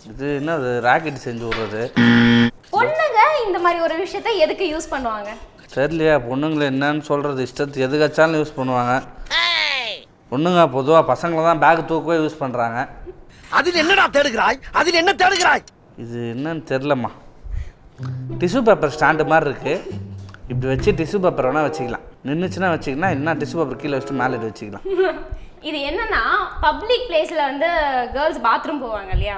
இது என்ன ராக்கெட் செஞ்சு விடுறது? பொண்ணுங்க இந்த மாதிரி ஒரு விஷயத்தை எதுக்கு யூஸ் பண்ணுவாங்க தெரியலையா? பொண்ணுங்களை என்னன்னு சொல்கிறது, இஷ்டத்துக்கு எது கச்சாலும் யூஸ் பண்ணுவாங்க. பொண்ணுங்க பொதுவாக பசங்களை தான் பேக் தூக்கவே யூஸ் பண்ணுறாங்க. அதில் என்னடா தேடுகிறாய்? அதில் என்ன தேடுகிறாய்? இது என்னன்னு தெரிலம்மா. டிஷ்யூ பேப்பர் ஸ்டாண்டு மாதிரி இருக்குது. இப்படி வச்சு டிஷ்யூ பேப்பர் வேணால் வச்சுக்கலாம். நின்றுச்சுன்னா வச்சுக்கலாம், என்ன டிஷ்யூ பேப்பர் கீழே வச்சுட்டு மேலே வச்சுக்கலாம். இது என்னன்னா பப்ளிக் பிளேஸில் வந்து கேர்ள்ஸ் பாத்ரூம் போவாங்க இல்லையா?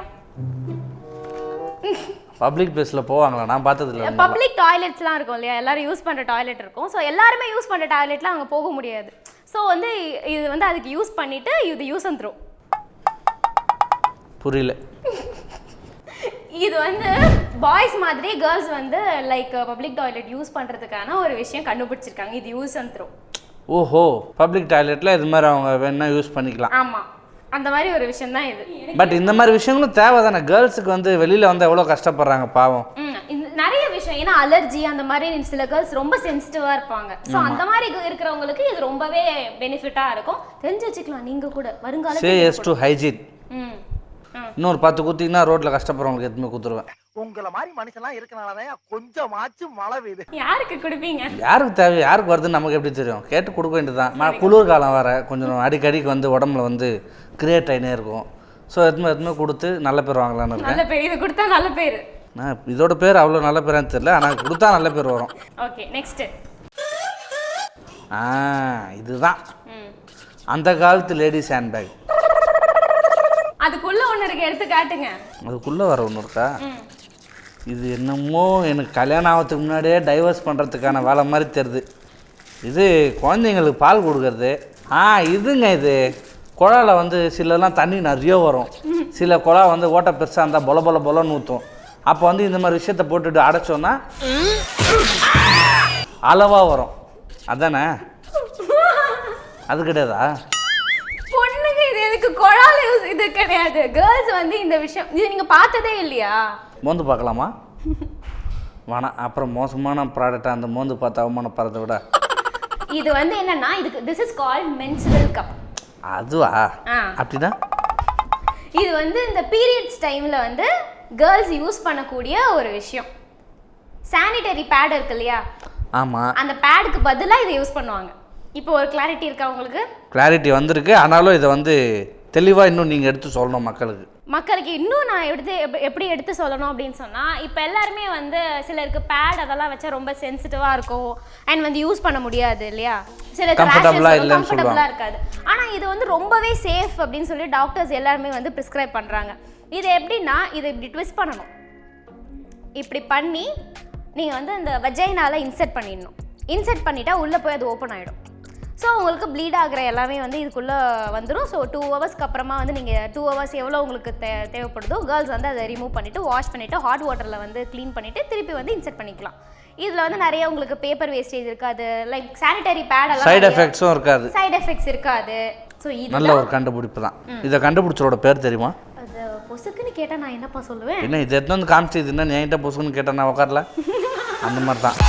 பப்ளிக் பிளேஸில் போவாங்களா? நான் பார்த்ததில்ல. பப்ளிக் டாய்லெட்ஸ்லாம் இருக்கும் இல்லையா? எல்லாரும் யூஸ் பண்ணுற டாய்லெட் இருக்கும். ஸோ எல்லாருமே யூஸ் பண்ணுற டாய்லெட்டில் அவங்க போக முடியாது. ஸோ வந்து இது வந்து அதுக்கு யூஸ் பண்ணிவிட்டு இது யூஸ் அண்ட் த்ரோ. புரியல. இது வந்து பாய்ஸ் மாதிரி கேர்ள்ஸ் வந்து லைக் பப்ளிக் டாய்லெட் யூஸ் பண்ணுறதுக்கான ஒரு விஷயம் கண்டுபிடிச்சிருக்காங்க. இது யூஸ் அண்ட் த்ரோ. ஓஹோ, பப்ளிக் டாய்லெட்டில் இது மாதிரி அவங்க வேணா யூஸ் பண்ணிக்கலாம். ஆமாம், அந்த மாதிரி ஒரு விஷயம் தான் இது. பட் இந்த மாதிரி விஷயங்களும் தேவை தானே? கேர்ள்ஸுக்கு வந்து வெளியில் வந்து எவ்வளோ கஷ்டப்படுறாங்க பாவம். நிறைய விஷயம், ஏன்னா அலர்ஜி அந்த மாதிரி சில கேர்ள்ஸ் ரொம்ப சென்சிட்டிவாக இருப்பாங்க. ஸோ அந்த மாதிரி இருக்கிறவங்களுக்கு இது ரொம்பவே பெனிஃபிட்டாக இருக்கும். தெரிஞ்சு வச்சுக்கலாம் நீங்கள் கூட வருங்காலம். Say yes to hygiene. இன்னொரு 10 குத்திங்கன்னா ரோட்டில் கஷ்டப்படுறவங்களுக்கு எதுவுமே குத்துருவேன். உங்களை மாதிரி மனுஷன்லாம் இருக்கனாலதான் கொஞ்சமாச்சும் மழை பெய்யுது. யாருக்கு கொடுப்பீங்க? யாருக்கு தேவை, யாருக்கு வருதுன்னு நமக்கு எப்படி தெரியும்? கேட்டு கொடுக்க வேண்டியதுதான். நான் குளிர்காலம் வர கொஞ்சம் அடிக்கடிக்கு வந்து உடம்புல வந்து கிரியேட் ஆகினே இருக்கும். ஸோ எதுவுமே கொடுத்து நல்ல பேர் வாங்கலான்னு இருக்கேன். நல்ல பேர், இது கொடுத்தா நல்ல பேர். நான் இதோட பேர் அவ்வளோ நல்ல பேரான்னு தெரியல, ஆனால் கொடுத்தா நல்ல பேர் வரும். Okay, next. இதுதான் அந்த காலத்து லேடிஸ் ஹேண்ட் பேக். அதுக்குள்ள ஒன்று இருக்கு, எடுத்து காட்டுங்க. அதுக்குள்ளே வர ஒன்று இருக்கா? இது என்னமோ எனக்கு கல்யாணம் ஆகிறதுக்கு முன்னாடியே டைவர்ஸ் பண்ணுறதுக்கான வேலை மாதிரி தெரியுது. இது குழந்தைங்களுக்கு பால் கொடுக்கறது. இதுங்க இது குழாயில் வந்து சிலலாம் தண்ணி நிறைய வரும், சில குழா வந்து ஓட்டை பெருசாக இருந்தால் பொலன்னு ஊற்றும். அப்போ வந்து இந்த மாதிரி விஷயத்தை போட்டுட்டு அடைச்சோன்னா அளவாக வரும். அதானே? அது கிடையாதா? பொண்ணுங்க இது எதுக்கு குழால யூஸ்? இது கிடையாது. கேர்ள்ஸ் வந்து இந்த விஷயம் இது நீங்கள் பார்த்ததே இல்லையா? மோந்து பார்க்கலாமா? வேணாம், அப்புறம் மோசமான ப்ராடக்டாக அந்த மோந்து பார்த்து அவமானப்படுறத விட. இது வந்து என்னன்னா இதுக்கு this is called menstrual cup. அதுவா? அப்படின்னா இது வந்து இந்த பீரியட்ஸ் டைமில் வந்து கேர்ள்ஸ் யூஸ் பண்ணக்கூடிய ஒரு விஷயம். சானிட்டரி பேட் இருக்கு இல்லையா? ஆமாம். அந்த பேடுக்கு பதிலாக இதை யூஸ் பண்ணுவாங்க. இப்போ ஒரு கிளாரிட்டி இருக்கா உங்களுக்கு? கிளாரிட்டி வந்திருக்கு. ஆனாலும் இதை வந்து தெளிவாக இன்னும் நீங்கள் எடுத்து சொல்லணும் மக்களுக்கு இன்னும் நான் எப்படி எடுத்து சொல்லணும் அப்படின்னு சொன்னால், இப்போ எல்லாருமே வந்து சிலருக்கு பேட் அதெல்லாம் வச்சா ரொம்ப சென்சிட்டிவாக இருக்கும் அண்ட் வந்து யூஸ் பண்ண முடியாது இல்லையா? சிலருக்கு கம்ஃபர்டபுளாக இருக்காது. ஆனால் இது வந்து ரொம்பவே சேஃப் அப்படின்னு சொல்லி டாக்டர்ஸ் எல்லாருமே வந்து ப்ரிஸ்கிரைப் பண்ணுறாங்க. இது எப்படின்னா, இதை இப்படி ட்விஸ்ட் பண்ணணும். இப்படி பண்ணி நீங்கள் வந்து அந்த வஜைனால இன்செர்ட் பண்ணிடணும். இன்செர்ட் பண்ணிட்டா உள்ளே போய் அது ஓப்பன் ஆகிடும். ஸோ உங்களுக்கு ப்ளீட் ஆகிற எல்லாமே வந்து இதுக்குள்ளே வந்துடும். ஸோ 2 ஹவர்ஸ்க்கு அப்புறமா வந்து நீங்கள் 2 ஹவர்ஸ் எவ்வளோ உங்களுக்கு தேவைப்படுதோ கேர்ள்ஸ் வந்து அதை ரிமூவ் பண்ணிவிட்டு வாஷ் பண்ணிவிட்டு ஹாட் வாட்டரில் வந்து க்ளீன் பண்ணிவிட்டு திருப்பி வந்து இன்செர்ட் பண்ணிக்கலாம். இதில் வந்து நிறைய உங்களுக்கு பேப்பர் வேஸ்டேஜ் இருக்காது. லைக் சானிட்டரி பேடெல்லாம் சைடு எஃபெக்ட்ஸும் இருக்காது. சைடு எஃபெக்ட்ஸ் இருக்காது. ஸோ இது நல்ல ஒரு கண்டுபிடிப்பு தான். இதை கண்டுபிடிச்சோட பேர் தெரியுமா? அது பொசுக்குன்னு கேட்டால் நான் என்னப்பா சொல்லுவேன்? என்ன இது எடுத்து வந்து காமிச்சு இதுன்னா என்கிட்ட பொசுக்குன்னு கேட்டால் நான் உட்காரல. அந்த மாதிரி தான்.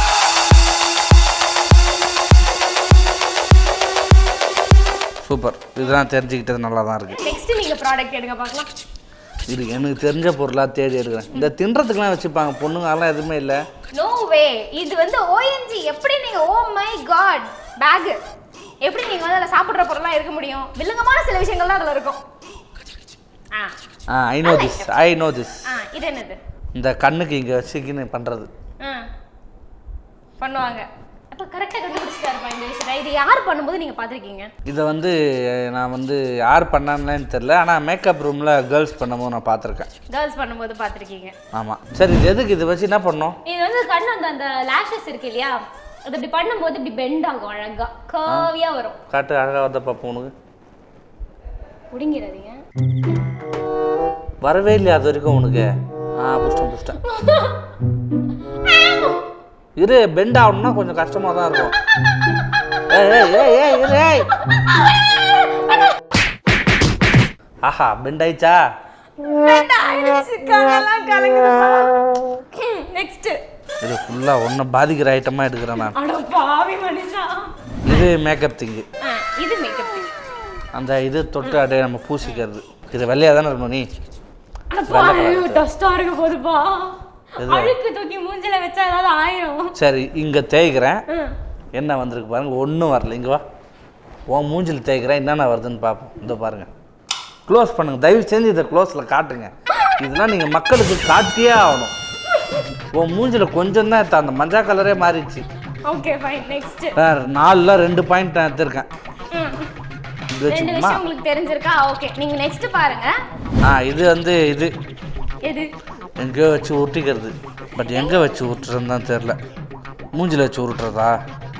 சூப்பர், இதெல்லாம் தெரிஞ்சுக்கிட்டது நல்லா தான் இருக்குது. நெக்ஸ்ட் நீங்கள் ப்ராடக்ட் எடுங்க பார்க்கலாம். இது எனக்கு தெரிஞ்ச பொருளாக தேடி எடுக்கிறேன். இந்த தின்றதுக்குலாம் வச்சுப்பாங்க பொண்ணுங்க, அதெல்லாம் எதுவுமே இல்லை. No way. இது வந்து OMG. எப்படி நீங்கள் ஓ மை காட் பேக் எப்படி நீங்கள் வந்து அதில் சாப்பிட்ற பொருளாக இருக்க முடியும்? வில்லங்கமான சில விஷயங்கள்லாம் அதில் இருக்கும். I know this. இது என்னது? இந்த கண்ணுக்கு இங்கே வச்சுக்கின்னு பண்ணுறது. பண்ணுவாங்க. அப்போ கரெக்டாக கண்டுபிடிச்சிட்டாருப்பா இந்த விஷயத்தை. இது யார் பண்ணும்போது நீங்கள் பார்த்துருக்கீங்க? இதை வந்து நான் வந்து யார் பண்ணான்னு தெரியல, ஆனால் மேக்கப் ரூமில் கேர்ள்ஸ் பண்ணும்போது நான் பார்த்துருக்கேன். கேர்ள்ஸ் பண்ணும்போது பார்த்துருக்கீங்க? ஆமாம். சரி, இது எதுக்கு இதை வச்சு என்ன பண்ணோம்? இது வந்து கண்ணு அந்த லேஷஸ் இருக்கு இல்லையா, அது இப்படி பண்ணும்போது இப்படி பெண்ட் ஆகும், அழகாக கர்வியாக வரும். காட்டு, அழகாக வந்த பாப்பா உனக்கு. பிடிங்கிறாதீங்க. வரவே இல்லையா அது வரைக்கும் உனக்கு? புஷ்டம் இரு. பெண்ட் ஆகணும்னா கொஞ்சம் கஷ்டமாக தான் இருக்கும். ஆஹா, பெண்ட் ஆயிடுச்சா? இது ஃபுல்லாக ஒன்றை பாதிக்கிற ஐட்டமாக எடுக்கிறேன் நான். இது மேக்கப் திங்கு. இது மேக்கப் திங்கு. அந்த இது தொட்டு அப்படியே நம்ம பூசிக்கிறது. இது வெள்ளையாக தானே இருக்கணும். நீ அந்த டஸ்டா இருக்க போதுப்பா. அழுக்கு தூக்கி மூஞ்சில வச்சா ஏதாவது ஆயிரும். சரி இங்க தேய்க்கிறேன். என்ன வந்திருக்கு பாருங்க, ஒன்றும் வரல. இங்க வா, உன் மூஞ்சில் தேய்க்கிறேன், என்னென்ன வருதுன்னு பார்ப்போம். இதோ பாருங்க, க்ளோஸ் பண்ணுங்க தயவு செஞ்சு, இதை க்ளோஸில் காட்டுங்க. இதெல்லாம் நீங்கள் மக்களுக்கு காட்டியே ஆகணும். உன் மூஞ்சில் கொஞ்சம் தான் எடுத்த, அந்த மஞ்சள் கலரே மாறிடுச்சு. Okay fine, next. 4ல் 2 பாயிண்ட் நான் எடுத்திருக்கேன். ரெண்டு விஷயம் உங்களுக்கு தெரிஞ்சிருக்கா? ஓகே, நீங்க நெக்ஸ்ட் பாருங்க. இது வந்து இது எது எங்கேயோ வச்சு உருட்டிக்கிறது. பட் எங்கே வச்சு உருட்டுறதுன்னு தான் தெரில. மூஞ்சில் வச்சு உருட்டுறதா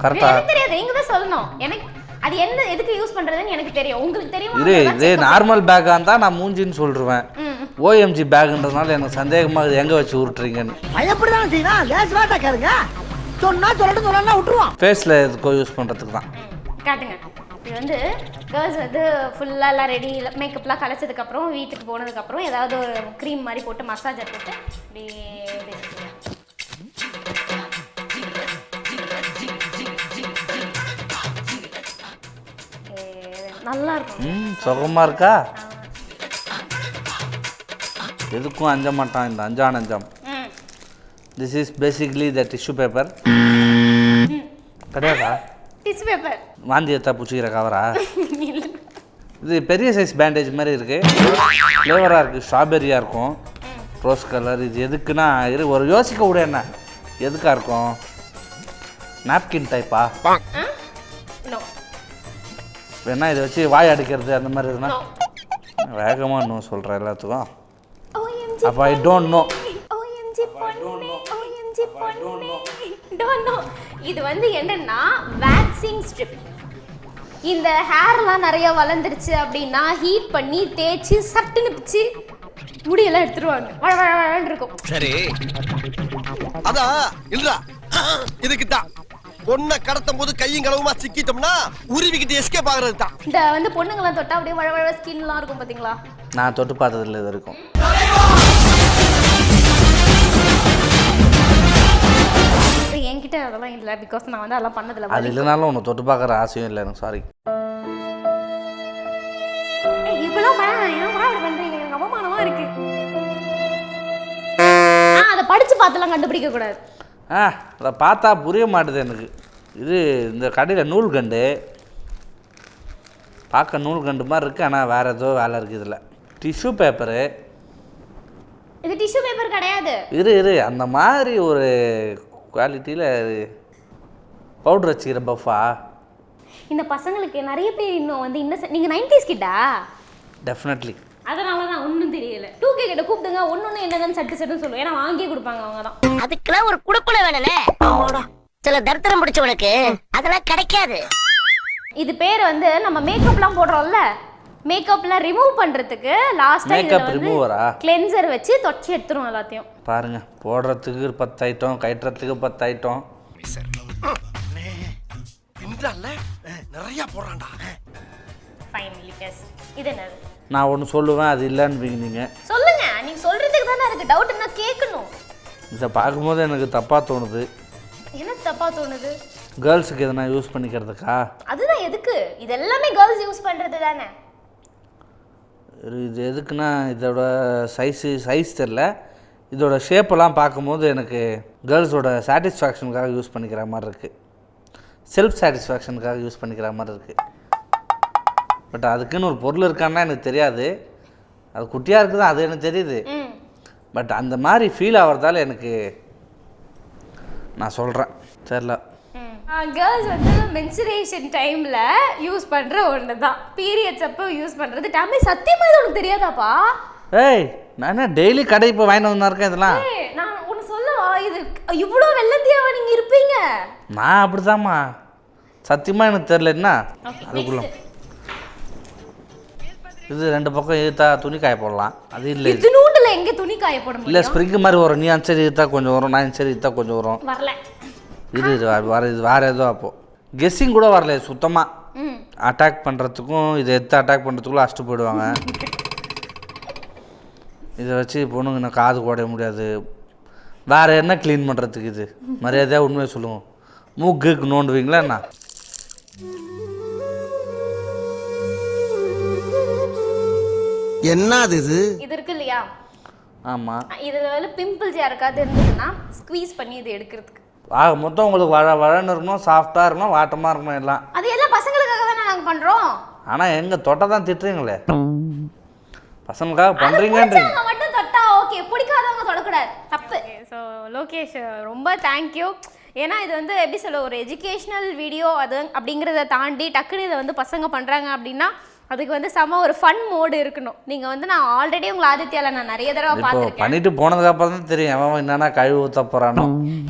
கரெக்டா? எனக்கு தெரியாது, நீங்க தான் சொல்லணும். எனக்கு அது என்ன எதுக்கு யூஸ் பண்றதுன்னு எனக்கு தெரியும். உங்களுக்கு தெரியுமா? இதே நார்மல் பேக்காக இருந்தால் நான் மூஞ்சின்னு சொல்லிடுவேன். ஓஎம்ஜி பேக்குன்றதுனால எனக்கு சந்தேகமாக இது எங்கே வச்சு உருட்டுறீங்கன்னு. எப்படிதான் செய்யணும்? லேசுவாட்டா கேளுங்க. சொன்னா சொல்லட்டும், சொல்லலாம் விட்டுருவான். ஃபேஸில் எதுக்கோ யூஸ் பண்ணுறதுக்கு தான். காட்டுங்க. இது வந்து கேர்ள்ஸ் வந்து ஃபுல்லாக எல்லாம் ரெடி மேக்கப்லாம் கலைச்சதுக்கப்புறம் வீட்டுக்கு போனதுக்கப்புறம் ஏதாவது ஒரு க்ரீம் மாதிரி போட்டு மசாஜர் போட்டு நல்லா இருக்கும். சுகமாக இருக்கா? எதுக்கும் அஞ்ச மாட்டான் இந்த அஞ்சானஞ்சம். This is basically the tissue paper. கிடையாதா? டிஷ்யூ பேப்பர் வாந்தி எடுத்தா பூச்சிக்கிற கவரா? இது பெரிய சைஸ் பேண்டேஜ் மாதிரி இருக்குது. ஃப்ளேவராக இருக்குது, ஸ்ட்ராபெரியாக இருக்கும், ரோஸ் கலர். இது எதுக்குன்னா ஒரு யோசிக்க விட, என்ன எதுக்காக இருக்கும்? நாப்கின் டைப்பா? வேணா இதை வச்சு வாய் அடிக்கிறது அந்த மாதிரி இருக்குன்னா வேகமாக இன்னும் சொல்கிறேன் எல்லாத்துக்கும். அப்போ ஐ டோன்ட் நோ. இது வந்து என்னன்னா வேக்சிங் ஸ்ட்ரிப். இந்த ஹேர்லாம் நிறைய வளர்ந்துருச்சு அப்படின்னா ஹீட் பண்ணி தேய்ச்சி சட்டுன்னு பிச்சு முடியெல்லாம் எடுத்துருவாங்க. வழவழன்னு இருக்கும். சரி அதான் இல்ல இதுக்கு தான் பொண்ணை கடத்தும் போது கையும் களவுமா சிக்கிட்டோம்னா உருவிக்கிட்டு எஸ்கேப் ஆகுறது தான். இந்த வந்து பொண்ணுங்களாம் தொட்டா அப்படியே வழவழ ஸ்கின்லாம் இருக்கும் பாத்தீங்களா? நான் தொட்டு பார்த்ததில்ல இது இருக்கும். என்கிட்ட அதெல்லாம் இல்லை, பிகாஸ் நான் வந்து அதெல்லாம் பண்ணதில்லை. அது இல்லைனாலும் உன்னை தொட்டு பார்க்குற ஆசையும் இல்லை எனக்கு. சாரி. இப்பெல்லாம் பண்றீங்க, எனக்கு அவமானமா இருக்கு. அதை படிச்சு பார்த்தெல்லாம் கண்டுபிடிக்க கூடாது. அதை பார்த்தா புரிய மாட்டுது எனக்கு. இது இந்த கடையில் நூல்கண்டு பார்க்க நூல்கண்டு மாதிரி இருக்குது, ஆனால் வேறு ஏதோ வேலை இருக்குது. இதில் டிஷ்யூ பேப்பரு. இது டிஷ்யூ பேப்பர் கிடையாது. இரு அந்த மாதிரி ஒரு குவாலிட்டியில் பவுடர் வச்சுக்கிற பஃபா. இந்த பசங்களுக்கு நிறைய பேர் இன்னும் வந்து நீங்கள் 90s கிட்டா? டெஃபினெட்லி. அதனால தான் ஒன்றும் தெரியல. 2K கிட்ட கூப்பிடுங்க, ஒன்று என்னதான் சட்டு சட்டுன்னு சொல்லுவோம். ஏன்னா வாங்கியே கொடுப்பாங்க அவங்க தான். அதுக்கெல்லாம் ஒரு குடுக்குல வேணும்ல. சில தரித்திரம் பிடிச்சவனுக்கு அதெல்லாம் கிடைக்காது. இது பேர் வந்து நம்ம மேக்கப்லாம் போடுறோம்ல, மேக்கப்லாம் ரிமூவ் பண்றதுக்கு லாஸ்டா மேக்கப் ரிமூவரா கிளென்சர் வச்சு தொடச்சி எடுத்துரும் எல்லாத்தையும். பாருங்க, போடுறதுக்கு 10 ஐட்டம், கட்டுறதுக்கு 10 ஐட்டம். நிறைய போறான்டா. Finally S. இது என்னது? நான் ஒன்று சொல்லுவேன், அது இல்லைன்னு நீங்கள் சொல்லுங்க. நீங்க சொல்றதுக்கு தானே இருக்கு டவுட், என்ன கேட்கணும். இதை பார்க்கும்போது எனக்கு தப்பாக தோணுது. என்ன தப்பா தோணுது? கேர்ள்ஸுக்கு எதனா யூஸ் பண்ணிக்கிறதுக்கா? அதுதான் எதுக்கு? இது எல்லாமே கேர்ள்ஸ் யூஸ் பண்றது தானே. இது எதுக்குன்னா இதோட சைஸ் தெரில, இதோட ஷேப்பெல்லாம் பார்க்கும்போது எனக்கு கேர்ள்ஸோட சாட்டிஸ்ஃபேக்ஷனுக்காக யூஸ் பண்ணிக்கிற மாதிரி இருக்குது. செல்ஃப் சாட்டிஸ்ஃபேக்ஷனுக்காக யூஸ் பண்ணிக்கிற மாதிரி இருக்குது. பட் அதுக்குன்னு ஒரு பொருள் இருக்கான்னா எனக்கு தெரியாது. அது குட்டியாக இருக்குது, அது எனக்கு தெரியுது. பட் அந்த மாதிரி ஃபீல் ஆகிறதால எனக்கு நான் சொல்கிறேன் தெரில. கேர்ள்ஸ் வந்து மென்சுரேஷன் டைமில் யூஸ் பண்ணுற ஒன்று தான், பீரியட்ஸ் அப்போ யூஸ் பண்ணுறது. டாமே சத்தியமாக இது உனக்கு தெரியாதாப்பா? ஏய், நான் டெய்லி கடை இப்போ வாங்கிட்டு வந்தா இருக்கேன் இதெல்லாம். நான் ஒன்று சொல்லவா, இது இவ்வளோ வெள்ளந்தியாவா நீங்கள் இருப்பீங்க? நான் அப்படிதாம்மா, சத்தியமாக எனக்கு தெரில. என்ன அதுக்குள்ள இது 2 பக்கம் இழுத்தா துணி காய போடலாம். அது இல்லை, இது நூண்டில் எங்கே துணி காய போட முடியும்? இல்லை ஸ்ப்ரிங் மாதிரி வரும். நீ அஞ்சரி இழுத்தா கொஞ்சம் வரும், நான் அஞ்சரி இழுத்தா கொஞ்சம் வரும். வரல இது வேறு ஏதோ. அப்போது கெஸ்ஸிங் கூட வரல சுத்தமாக. அட்டாக் பண்ணுறதுக்கும் இதை எடுத்து அட்டாக் பண்ணுறதுக்குள்ள அடிச்சுட்டு போயிடுவாங்க. இதை வச்சு பொண்ணுங்க நான் காது குடைய முடியாது. வேறு என்ன க்ளீன் பண்ணுறதுக்கு? இது மரியாதையாக உண்மையை சொல்லுவோம். மூக்குக்கு நோண்டுவீங்களா என்ன? என்னது இது? இது இருக்கு இல்லையா, ஆமாம். இதில் வந்து பிம்பிள்ஸ் யாருக்காவது இருந்ததுன்னா ஸ்குவீஸ் பண்ணி இது எடுக்கிறதுக்கு. மொத்தம் உங்களுக்கு வழன்னு இருக்கணும், சாஃப்டாக இருக்கணும், வாட்டமாக இருக்கணும் எல்லாம். அது எல்லாம் பசங்களுக்காக தானே நாங்கள் பண்ணுறோம். ஆனால் எங்கள் தொட்டை தான் திட்டுறீங்களே, பசங்களுக்காக பண்ணுறீங்கன்றீங்க. மட்டும் தொட்டா ஓகே, பிடிக்காதவங்க தொடக்கூடாது, தப்பு. ஸோ லோகேஷ் ரொம்ப தேங்க்யூ. ஏன்னா இது வந்து எப்படி சொல்ல, ஒரு எஜுகேஷ்னல் வீடியோ அது அப்படிங்கிறத தாண்டி டக்குன்னு இதை வந்து பசங்க பண்ணுறாங்க அப்படின்னா அதுக்கு வந்து செம ஒரு ஃபன் மோடு இருக்கணும். நீங்கள் வந்து நான் ஆல்ரெடி உங்களை ஆதித்யாவில் நான் நிறைய தடவை பார்த்துருக்கேன். பண்ணிட்டு போனதுக்கப்புறம் தான் தெரியும் அவன் என்னன்னா கழுவு ஊற்ற போகிறானோ.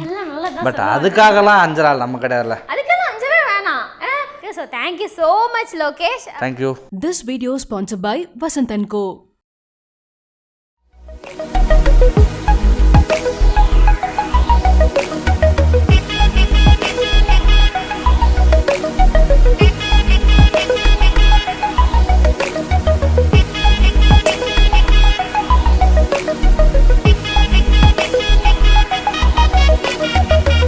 எல்லாம் நல்லா தான். பட் அதுக்காகலாம் அஞ்சறாள் நம்ம கிடையாதுல்ல. அதுக்கெல்லாம் அஞ்சவே வேணாம். So thank you so much Lokesh. Thank you. This video sponsored by Vasant & Co.